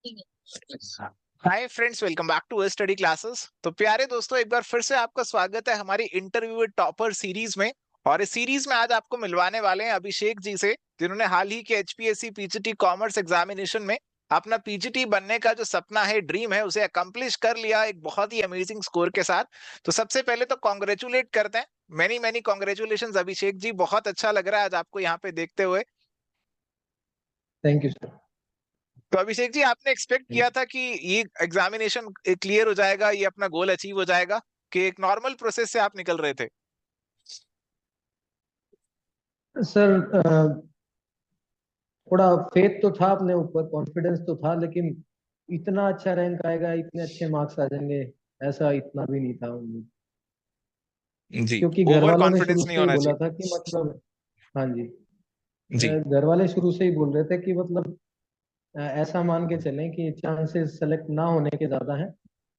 Hi friends, welcome back to study classes. तो प्यारे दोस्तों, एक बार फिर से आपका स्वागत है हमारी इंटरव्यू विद टॉपर सीरीज में। और इस सीरीज में आज आपको मिलवाने वाले हैं अभिषेक जी से, जिन्होंने हाल ही के एचपीएससी पीजीटी कॉमर्स एग्जामिनेशन में अपना पीजीटी बनने का जो सपना है, ड्रीम है, उसे अकम्प्लिश कर लिया एक बहुत ही अमेजिंग स्कोर के साथ। तो सबसे पहले तो कॉन्ग्रेचुलेट करते हैं, many many congratulation Abhishek ji. बहुत अच्छा लग रहा है आज आपको यहाँ पे देखते हुए। Thank you sir. तो अभिषेक जी, आपने एक्सपेक्ट किया था कि ये एग्जामिनेशन क्लियर हो जाएगा, ये अपना गोल अचीव हो जाएगा, कि एक नॉर्मल प्रोसेस से आप निकल रहे थे? सर थोड़ा फेथ तो था अपने ऊपर, कॉन्फिडेंस तो था, लेकिन इतना अच्छा रैंक आएगा, इतने अच्छे मार्क्स आ जाएंगे, ऐसा इतना भी नहीं था उम्मीद। जी, क्योंकि घर ओवर वालों ने शुरू कॉन्फिडेंस नहीं से ही होना बोला चाहिए। था कि मतलब, हाँ जी, जी। घर वाले शुरू से ही बोल रहे थे कि मतलब ऐसा मान के चलें कि चांसेस सेलेक्ट ना होने के ज्यादा हैं,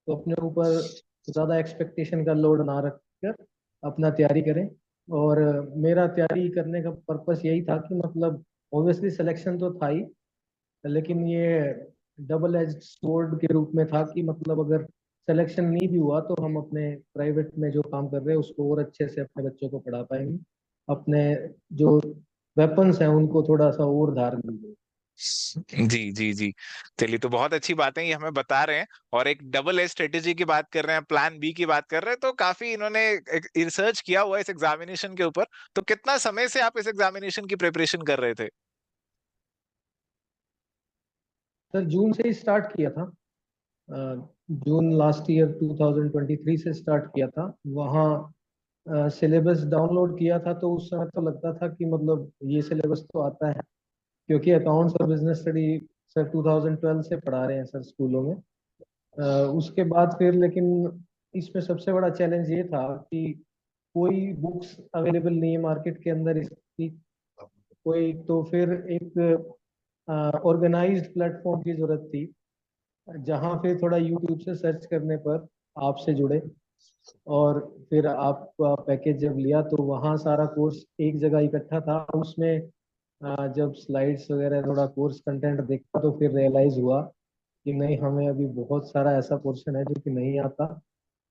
तो अपने ऊपर ज्यादा एक्सपेक्टेशन का लोड ना रखकर अपना तैयारी करें। और मेरा तैयारी करने का पर्पस यही था कि मतलब ऑब्वियसली सिलेक्शन तो था ही, लेकिन ये डबल एज स्वॉर्ड के रूप में था कि मतलब अगर सिलेक्शन नहीं भी हुआ तो हम अपने प्राइवेट में जो काम कर रहे हैं उसको और अच्छे से अपने बच्चों को पढ़ा पाएंगे, अपने जो वेपन्स हैं उनको थोड़ा सा और धार मिल जी जी जी। चलिए, तो बहुत अच्छी बात है, ये हमें बता रहे हैं। और एक डबल एज स्ट्रेटेजी की बात कर रहे हैं, प्लान बी की बात कर रहे हैं, तो काफी इन्होंने रिसर्च किया हुआ है इस एग्जामिनेशन के ऊपर। तो कितना समय से आप इस एग्जामिनेशन की प्रिपरेशन कर रहे थे? सर जून से ही स्टार्ट किया था। जून लास्ट ईयर 2023 से स्टार्ट किया था। वहाँ सिलेबस डाउनलोड किया था तो उस समय तो लगता था कि मतलब ये सिलेबस तो आता है, क्योंकि अकाउंट्स और बिजनेस स्टडी सर 2012 से पढ़ा रहे हैं सर स्कूलों में। उसके बाद फिर लेकिन इसमें सबसे बड़ा चैलेंज ये था कि कोई बुक्स अवेलेबल नहीं है मार्केट के अंदर इसकी कोई, तो फिर एक ऑर्गेनाइज्ड प्लेटफॉर्म की जरूरत थी, जहाँ फिर थोड़ा यूट्यूब से सर्च करने पर आपसे जुड़े। और फिर आपका पैकेज जब लिया तो वहाँ सारा कोर्स एक जगह इकट्ठा था। उसमें जब स्लाइड्स वगैरह थोड़ा कोर्स कंटेंट देखा तो फिर रियलाइज हुआ कि नहीं, हमें अभी बहुत सारा ऐसा पोर्शन है जो कि नहीं आता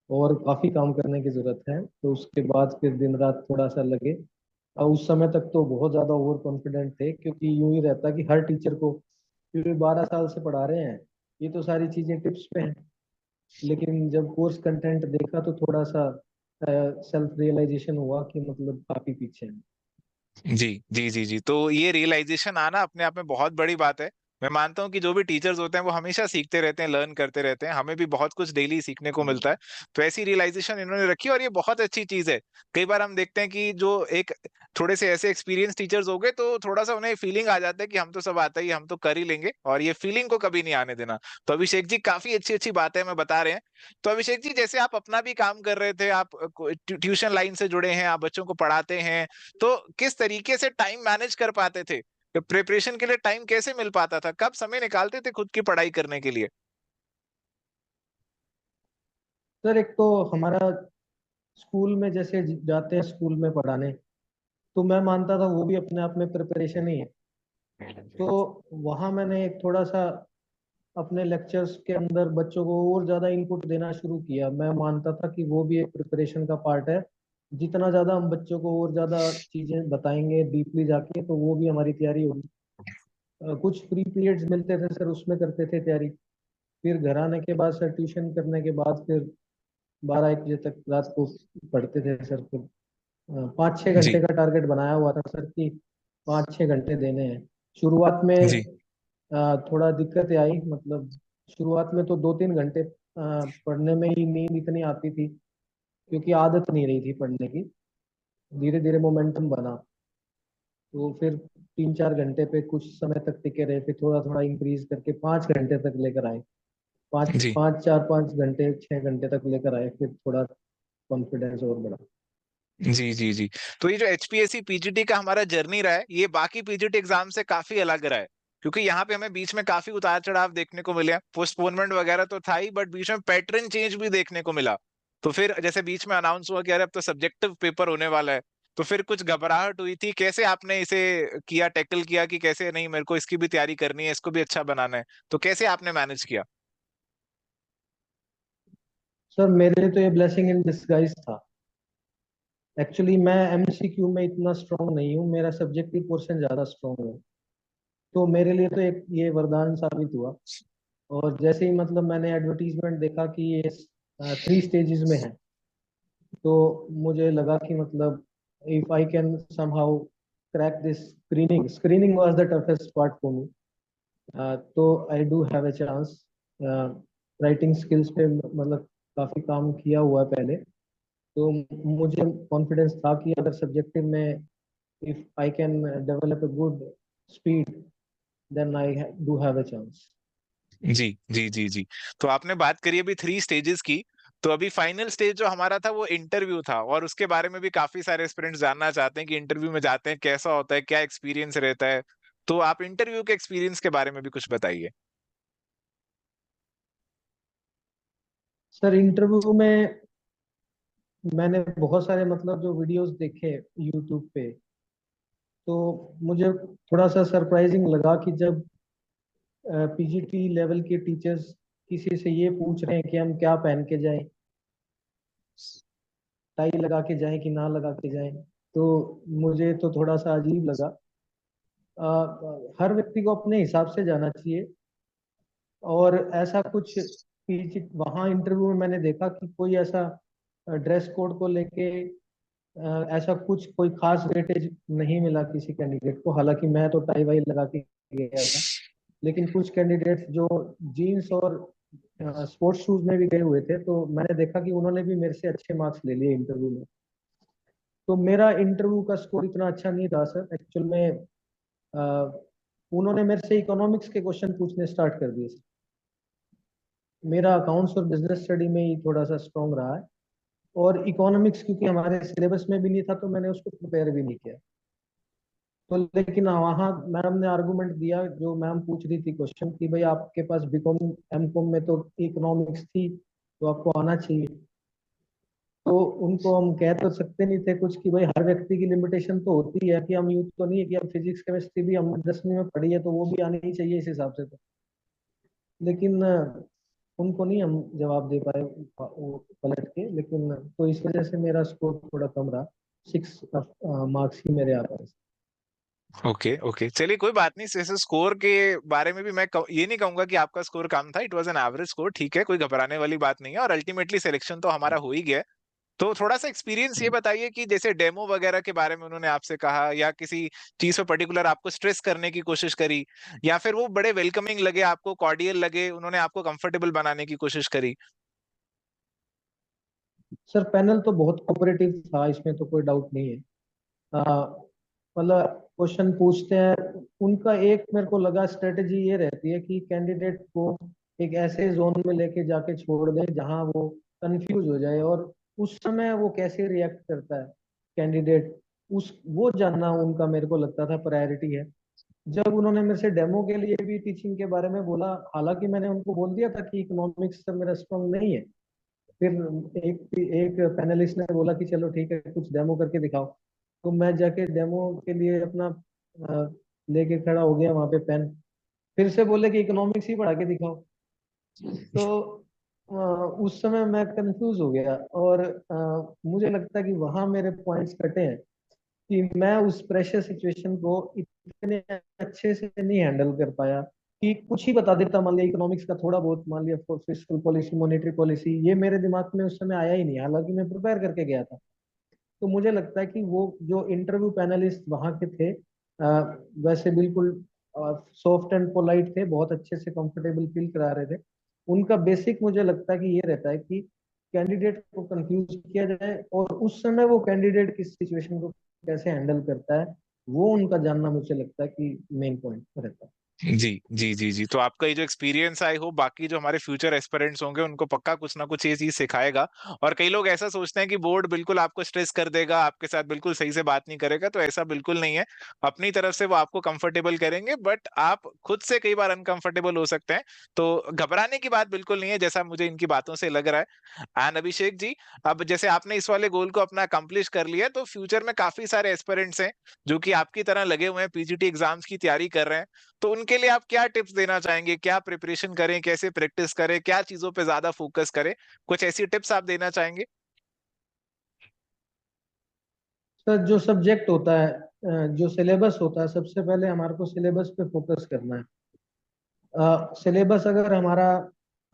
और काफी काम करने की जरूरत है। तो उसके बाद फिर दिन रात थोड़ा सा लगे। और उस समय तक तो बहुत ज्यादा ओवर कॉन्फिडेंट थे, क्योंकि यूं ही रहता कि हर टीचर को, क्योंकि 12 साल से पढ़ा रहे हैं, ये तो सारी चीजें टिप्स पे हैं। लेकिन जब कोर्स कंटेंट देखा तो थोड़ा सा सेल्फ रियलाइजेशन हुआ कि मतलब काफी पीछे हैं। जी जी जी जी। तो ये रियलाइजेशन आना अपने आप में बहुत बड़ी बात है। मैं मानता हूँ कि जो भी टीचर्स होते हैं वो हमेशा सीखते रहते हैं, लर्न करते रहते हैं, हमें भी बहुत कुछ डेली सीखने को मिलता है। तो ऐसी रियलाइजेशन इन्होंने रखी और ये बहुत अच्छी चीज है। कई बार हम देखते हैं कि जो एक थोड़े से ऐसे एक्सपीरियंस टीचर्स हो गए तो थोड़ा सा उन्हें फीलिंग आ जाता है कि हम तो सब आता ही, हम तो कर ही लेंगे, और ये फीलिंग को कभी नहीं आने देना। तो अभिषेक जी, काफी अच्छी अच्छी बातें हमें बता रहे हैं। तो अभिषेक जी, जैसे आप अपना भी काम कर रहे थे, आप ट्यूशन लाइन से जुड़े हैं, आप बच्चों को पढ़ाते हैं, तो किस तरीके से टाइम मैनेज कर पाते थे? प्रिपरेशन के लिए टाइम कैसे मिल पाता था? कब समय निकालते थे खुद की पढ़ाई करने के लिए? सर एक तो हमारा स्कूल में जैसे जाते हैं स्कूल में पढ़ाने, तो मैं मानता था वो भी अपने आप में प्रिपरेशन ही है। तो वहाँ मैंने एक थोड़ा सा अपने लेक्चर्स के अंदर बच्चों को और ज़्यादा इनपुट देना शुरू किया। मैं मानता था कि वो भी एक प्रिपरेशन का पार्ट है। जितना ज़्यादा हम बच्चों को और ज़्यादा चीज़ें बताएंगे डीपली जाके, तो वो भी हमारी तैयारी होगी। कुछ फ्री पीरियड्स मिलते थे सर, उसमें करते थे तैयारी। फिर घर आने के बाद सर, ट्यूशन करने के बाद फिर 12-1 बजे तक रात को पढ़ते थे सर। फिर 5-6 घंटे जी का टारगेट बनाया हुआ था सर कि 5-6 घंटे देने हैं। शुरुआत में जी थोड़ा दिक्कत आई, मतलब शुरुआत में तो 2-3 घंटे पढ़ने में ही नींद इतनी आती थी, क्योंकि आदत नहीं रही थी पढ़ने की। धीरे धीरे मोमेंटम बना, तो फिर 3-4 घंटे पे कुछ समय तक टिके रहे, फिर थोड़ा थोड़ा इंक्रीज करके 5 घंटे तक लेकर आए। पाँच जी पाँच 4-5 घंटे 6 घंटे तक लेकर आए, फिर थोड़ा कॉन्फिडेंस और बढ़ा। जी जी जी। तो ये जो एचपीएससी पीजीटी का हमारा जर्नी रहा है, ये बाकी पीजीटी एग्जाम से काफी अलग रहा है। क्योंकि यहाँ पे हमें बीच में काफी उतार चढ़ाव देखने को मिले, पोस्टपोनमेंट वगैरह तो था ही, बट बीच में पैटर्न चेंज भी देखने को मिला। तो फिर जैसे बीच में अनाउंस हुआ कि अरे अब तो सब्जेक्टिव पेपर होने वाला है, तो फिर कुछ घबराहट हुई थी, कैसे आपने इसे किया, टैकल किया कि कैसे नहीं मेरे को इसकी भी तैयारी करनी है, इसको भी अच्छा बनाना है, तो कैसे आपने मैनेज किया? सर मेरे लिए तो ये ब्लेसिंग इन डिस्गाइज था। एक्चुअली मैं एमसीक्यू में इतना स्ट्रांग नहीं हूँ, मेरा सब्जेक्टिव पोर्शन ज्यादा स्ट्रांग है। तो मेरे लिए तो एक ये वरदान साबित हुआ। और जैसे ही मतलब मैंने एडवर्टीजमेंट देखा कि ये 3 स्टेजेस में है, तो मुझे लगा कि मतलब if I can somehow crack this screening, screening was the toughest part for me. तो I do have a chance. Writing skills पे मतलब काफी काम किया हुआ है पहले। तो मुझे कॉन्फिडेंस था कि अगर सब्जेक्टिव में if I can develop a good speed, then I do have a chance. जी जी जी जी। तो आपने बात करी अभी 3 स्टेजेस की, तो अभी फाइनल स्टेज जो हमारा था वो इंटरव्यू था, और उसके बारे में भी काफी सारे स्टूडेंट्स जानना चाहते हैं कि इंटरव्यू में जाते हैं कैसा होता है, क्या एक्सपीरियंस रहता है। तो आप इंटरव्यू के एक्सपीरियंस के बारे में भी कुछ बताइए। सर इंटरव्यू में मैंने बहुत सारे मतलब जो वीडियोस देखे यूट्यूब पे, तो मुझे थोड़ा सा सरप्राइजिंग लगा कि जब पीजीटी लेवल के टीचर्स किसी से ये पूछ रहे हैं कि हम क्या पहन के जाएं, टाई लगा के जाएं कि ना लगा के जाएं, तो मुझे तो थोड़ा सा अजीब लगा। हर व्यक्ति को अपने हिसाब से जाना चाहिए। और ऐसा कुछ पीजी वहाँ इंटरव्यू में मैंने देखा कि कोई ऐसा ड्रेस कोड को लेके ऐसा कुछ कोई खास वेटेज नहीं मिला किसी कैंडिडेट को। हालांकि मैं तो टाई वाई लगा के गया था, लेकिन कुछ कैंडिडेट्स जो जीन्स और स्पोर्ट्स शूज में भी गए हुए थे, तो मैंने देखा कि उन्होंने भी मेरे से अच्छे मार्क्स ले लिए इंटरव्यू में। तो मेरा इंटरव्यू का स्कोर इतना अच्छा नहीं था सर। एक्चुअल में उन्होंने मेरे से इकोनॉमिक्स के क्वेश्चन पूछने स्टार्ट कर दिए। मेरा अकाउंट्स और बिजनेस स्टडी में ही थोड़ा सा स्ट्रॉन्ग रहा है, और इकोनॉमिक्स क्योंकि हमारे सिलेबस में भी नहीं था, तो मैंने उसको प्रिपेयर भी नहीं किया। तो लेकिन वहाँ मैडम ने आर्गुमेंट दिया, जो मैम पूछ रही थी क्वेश्चन कि भाई आपके पास बीकॉम एमकॉम में तो इकोनॉमिक्स थी, तो आपको आना चाहिए। तो उनको हम कह तो सकते नहीं थे कुछ कि भाई हर व्यक्ति की लिमिटेशन तो होती है, कि हम यूथ तो नहीं है कि हम फिजिक्स केमिस्ट्री भी हम 10वीं में पढ़ी है तो वो भी आनी ही चाहिए इस हिसाब से। तो लेकिन उनको नहीं हम जवाब दे पाए वो पलट के। लेकिन तो इस वजह से मेरा स्कोर थोड़ा कम रहा। 6 मार्क्स ही मेरे आ पाए। ओके ओके, चलिए कोई बात नहीं। जैसे स्कोर के बारे में भी मैं ये नहीं कहूंगा कि आपका स्कोर कम था, it was an average score, ठीक है, कोई घबराने वाली बात नहीं है, और अल्टीमेटली सिलेक्शन तो हमारा हो ही गया है। तो थोड़ा सा एक्सपीरियंस ये बताइए कि जैसे डेमो वगैरह के बारे में उन्होंने आपसे कहा, या किसी चीज पे पर्टिकुलर आपको स्ट्रेस करने की कोशिश करी, या फिर वो बड़े वेलकमिंग लगे, आपको कॉर्डियल लगे, उन्होंने आपको कंफर्टेबल बनाने की कोशिश करी? सर पैनल तो बहुत कोऑपरेटिव था, इसमें तो कोई डाउट नहीं है। मतलब क्वेश्चन पूछते हैं, उनका एक मेरे को लगा स्ट्रेटजी ये रहती है कि कैंडिडेट को एक ऐसे जोन में लेके जाके छोड़ दें जहां वो कंफ्यूज हो जाए, और उस समय वो कैसे रिएक्ट करता है कैंडिडेट, उस वो जानना उनका मेरे को लगता था प्रायोरिटी है। जब उन्होंने मेरे से डेमो के लिए भी टीचिंग के बारे में बोला, हालांकि मैंने उनको बोल दिया था कि इकोनॉमिक्स से मेरा स्ट्रांग नहीं है। फिर एक एक पैनलिस्ट ने बोला कि चलो ठीक है कुछ डेमो करके दिखाओ। तो मैं जाके डेमो के लिए अपना लेके खड़ा हो गया वहां पे पेन। फिर से बोले कि इकोनॉमिक्स ही पढ़ा के दिखाओ। तो उस समय मैं कंफ्यूज हो गया, और मुझे लगता है कि वहां मेरे पॉइंट्स कटे हैं कि मैं उस प्रेशर सिचुएशन को इतने अच्छे से नहीं हैंडल कर पाया। कि कुछ ही बता देता, मान लिया इकोनॉमिक्स का थोड़ा बहुत, मान लिया फिस्कल पॉलिसी मॉनेटरी पॉलिसी, ये मेरे दिमाग में उस समय आया ही नहीं, हालांकि मैं प्रिपेयर करके गया था। तो मुझे लगता है कि वो जो इंटरव्यू पैनलिस्ट वहाँ के थे, वैसे बिल्कुल सॉफ्ट एंड पोलाइट थे, बहुत अच्छे से कंफर्टेबल फील करा रहे थे। उनका बेसिक मुझे लगता है कि ये रहता है कि कैंडिडेट को कंफ्यूज किया जाए, और उस समय वो कैंडिडेट किस सिचुएशन को कैसे हैंडल करता है, वो उनका जानना मुझे लगता है कि मेन पॉइंट रहता है। जी जी जी जी। तो आपका ये जो एक्सपीरियंस आई हो, बाकी जो हमारे फ्यूचर एस्पिरेंट्स होंगे उनको पक्का कुछ ना कुछ ये चीज सिखाएगा। और कई लोग ऐसा सोचते हैं कि बोर्ड बिल्कुल आपको स्ट्रेस कर देगा, आपके साथ बिल्कुल सही से बात नहीं करेगा, तो ऐसा बिल्कुल नहीं है। अपनी तरफ से वो आपको कंफर्टेबल करेंगे, बट आप खुद से कई बार अनकंफर्टेबल हो सकते हैं। तो घबराने की बात बिल्कुल नहीं है, जैसा मुझे इनकी बातों से लग रहा है। एंड अभिषेक जी, अब जैसे आपने इस वाले गोल को अपना अकम्प्लिश कर लिया, तो फ्यूचर में काफी सारे एस्पिरेंट्स हैं जो कि आपकी तरह लगे हुए हैं, पीजीटी एग्जाम्स की तैयारी कर रहे हैं। तो उनके लिए आप क्या टिप्स देना चाहेंगे? क्या प्रिपरेशन करें, कैसे प्रैक्टिस करें, क्या चीजों पे ज्यादा फोकस करें? कुछ ऐसी टिप्स आप देना चाहेंगे? सर जो सब्जेक्ट होता है, जो सिलेबस होता है, सबसे पहले हमारे को सिलेबस पे फोकस करना है। सिलेबस अगर हमारा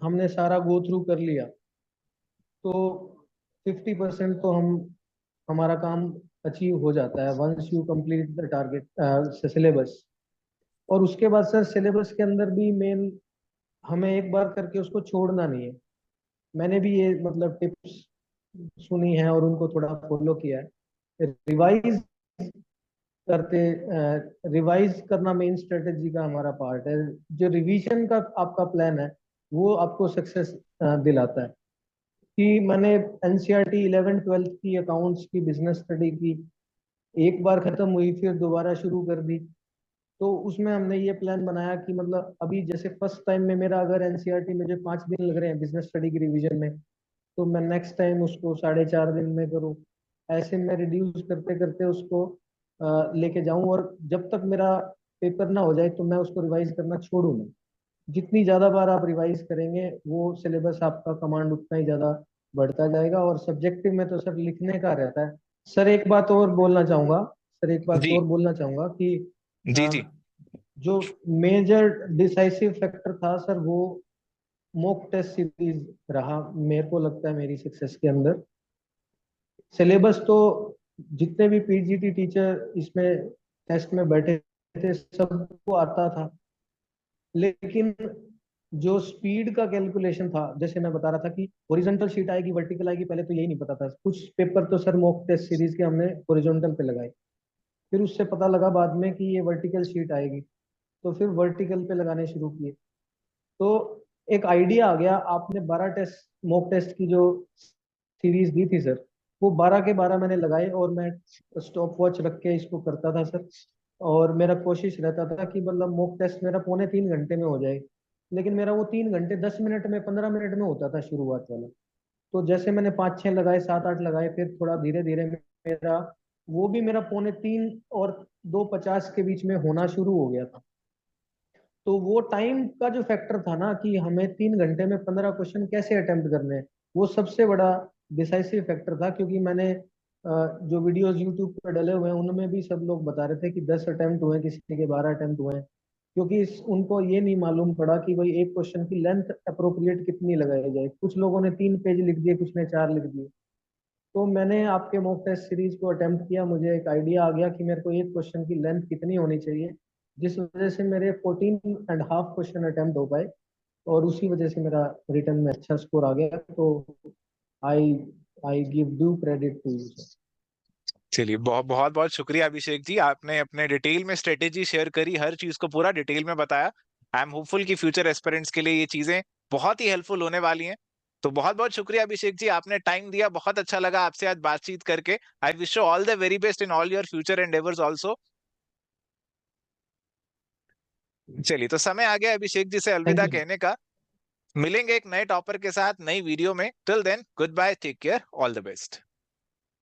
हमने सारा गो थ्रू कर लिया तो 50% तो हम हमारा काम अचीव हो जाता है, once you complete the target syllabus. और उसके बाद सर सिलेबस के अंदर भी मेन हमें एक बार करके उसको छोड़ना नहीं है। मैंने भी ये मतलब टिप्स सुनी है और उनको थोड़ा फॉलो किया है। रिवाइज करते रिवाइज करना मेन स्ट्रेटेजी का हमारा पार्ट है। जो रिवीजन का आपका प्लान है वो आपको सक्सेस दिलाता है। कि मैंने एनसीईआरटी 11th 12th की, अकाउंट्स की, बिजनेस स्टडी की, एक बार खत्म हुई फिर दोबारा शुरू कर दी। तो उसमें हमने ये प्लान बनाया कि मतलब अभी जैसे फर्स्ट टाइम में मेरा अगर एनसीईआरटी मुझे 5 दिन लग रहे हैं बिजनेस स्टडी की रिवीजन में, तो मैं नेक्स्ट टाइम उसको 4.5 दिन में करूँ। ऐसे मैं रिड्यूस करते करते उसको लेके जाऊं, और जब तक मेरा पेपर ना हो जाए तो मैं उसको रिवाइज करना छोड़ू नहीं। जितनी ज्यादा बार आप रिवाइज करेंगे वो सिलेबस आपका कमांड उतना ही ज्यादा बढ़ता जाएगा। और सब्जेक्टिव में तो सर लिखने का रहता है। सर एक बात और बोलना चाहूंगा सर एक बात जी और बोलना चाहूंगा कि जी अ, जी जो मेजर डिसाइसिव फैक्टर था सर वो मॉक टेस्ट सीरीज रहा, मेरे को लगता है मेरी सक्सेस के अंदर। सिलेबस तो जितने भी पीजीटी टीचर इसमें टेस्ट में बैठे थे सबको आता था, लेकिन जो स्पीड का कैलकुलेशन था, जैसे मैं बता रहा था कि हॉरिजॉन्टल शीट आएगी वर्टिकल आएगी, पहले तो यही नहीं पता था। कुछ पेपर तो सर मॉक टेस्ट सीरीज के हमने हॉरिजॉन्टल पे लगाए, फिर उससे पता लगा बाद में कि ये वर्टिकल शीट आएगी, तो फिर वर्टिकल पे लगाने शुरू किए। तो एक आइडिया आ गया। आपने 12 टेस्ट मॉक टेस्ट की जो सीरीज दी थी सर, वो 12 के 12 मैंने लगाए, और मैं स्टॉप वॉच रख के इसको करता था सर। और मेरा कोशिश रहता था कि मतलब मॉक टेस्ट मेरा 2.75 घंटे में हो जाए, लेकिन मेरा वो 3 घंटे 10 मिनट में 15 मिनट में होता था शुरुआत वाला। तो जैसे मैंने 5 6 लगाए, 7 8 लगाए, फिर थोड़ा धीरे धीरे मेरा वो भी मेरा 2.75 और 2:50 के बीच में होना शुरू हो गया था। तो वो टाइम का जो फैक्टर था ना कि हमें 3 घंटे में 15 क्वेश्चन कैसे अटेम्प्ट करने हैं, वो सबसे बड़ा डिसाइसिव फैक्टर था। क्योंकि मैंने जो वीडियोस यूट्यूब पर डले हुए हैं उनमें भी सब लोग बता रहे थे कि 10 अटेम्प्ट हुए, किसी के 12 अटेम्प्ट हुए हैं। क्योंकि उनको ये नहीं मालूम पड़ा कि भाई एक क्वेश्चन की लेंथ अप्रोप्रिएट कितनी लगाई जाए। कुछ लोगों ने 3 पेज लिख दिए, कुछ ने 4 लिख दिए। तो मैंने आपके मॉक टेस्ट सीरीज को अटेम्प्ट किया, मुझे एक आइडिया आ गया कि मेरे को एक क्वेश्चन की लेंथ कितनी होनी चाहिए, जिस वजह से मेरे 14.5 क्वेश्चन अटेम्प्ट हो पाए, और उसी वजह से मेरा रिटर्न में अच्छा स्कोर आ गया। तो I I give due credit to you sir. चलिए, बहुत बहुत बहुत शुक्रिया अभिषेक जी, आपने अपने डिटेल में स्ट्रेटेजी शेयर करी, हर चीज को पूरा डिटेल में बताया। आई एम होपफुल कि फ्यूचर एस्पिरेंट्स के लिए ये चीजें बहुत ही हेल्पफुल होने वाली हैं। तो बहुत बहुत शुक्रिया अभिषेक जी, आपने टाइम दिया, बहुत अच्छा लगा आपसे आज बातचीत करके। I wish you all the very best in all your future endeavours also. चलिए, तो समय आ गया अभिषेक जी से थैंक अलविदा यू सर। कहने का। मिलेंगे एक नए टॉपर के साथ नई वीडियो में। Till then, good bye, take care, all the best.